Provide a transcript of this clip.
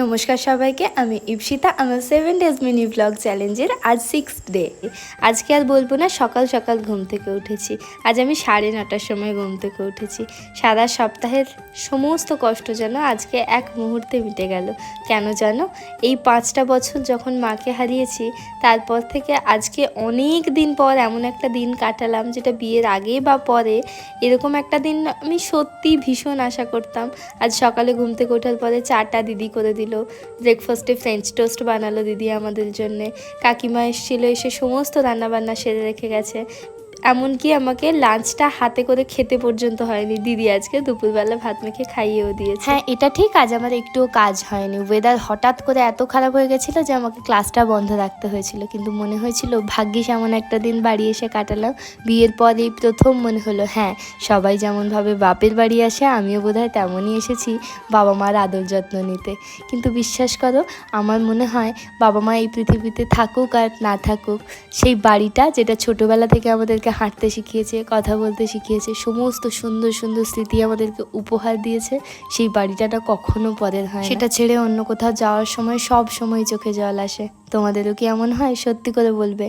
নমস্কার সবাইকে, আমি ইপসিতা। আমার 7 ডেজ মিনি ব্লগ চ্যালেঞ্জের আজ 6th ডে। আজকে আর বলবো না সকাল সকাল ঘুম থেকে উঠেছি। আজ আমি 9:30টার সময় ঘুম থেকে উঠেছি। সারা সপ্তাহের সমস্ত কষ্ট যেন আজকে এক মুহূর্তে মিটে গেল। কেন জানো? এই 5টা বছর যখন মাকে হারিয়েছি, তারপর থেকে আজকে অনেক দিন পর এমন একটা দিন কাটালাম, যেটা বিয়ের আগে বা পরে এরকম একটা দিন আমি সত্যি ভীষণ আশা করতাম। আজ সকালে ঘুম থেকে ওঠার পরে চাটা দিদি করে দিল, ব্রেকফাস্টে ফ্রেঞ্চ টোস্ট বানালো দিদি আমাদের জন্যে, কাকিমা এসেছিলো, এসে সমস্ত রান্নাবান্না সেরে রেখে গেছে। এমনকি আমাকে লাঞ্চটা হাতে করে খেতে পর্যন্ত হয়নি, দিদি আজকে দুপুরবেলা ভাত মেখে খাইয়েও দিয়েছে। হ্যাঁ, এটা ঠিক, আজ আমার একটুও কাজ হয়নি। ওয়েদার হঠাৎ করে এত খারাপ হয়ে গেছিলো যে আমাকে ক্লাসটা বন্ধ রাখতে হয়েছিল, কিন্তু মনে হয়েছিল ভাগ্যিস এমন একটা দিন বাড়ি এসে কাটালাম। বিয়ের পর এই প্রথম মনে হলো, হ্যাঁ, সবাই যেমনভাবে বাপের বাড়ি আসে আমিও বোধহয় তেমনই এসেছি বাবা মার আদর যত্ন নিতে। কিন্তু বিশ্বাস করো, আমার মনে হয় বাবা মা এই পৃথিবীতে থাকুক আর না থাকুক, সেই বাড়িটা যেটা ছোটোবেলা থেকে আমাদেরকে হাঁটতে শিখিয়েছে, কথা বলতে শিখিয়েছে, সমস্ত সুন্দর সুন্দর স্মৃতি আমাদেরকে উপহার দিয়েছে, সেই বাড়িটাটা কখনো পরের হয় না। সেটা ছেড়ে অন্য কোথাও যাওয়ার সময় সব সময় চোখে জল আসে। তোমাদেরও কি এমন হয়? সত্যি করে বলবে।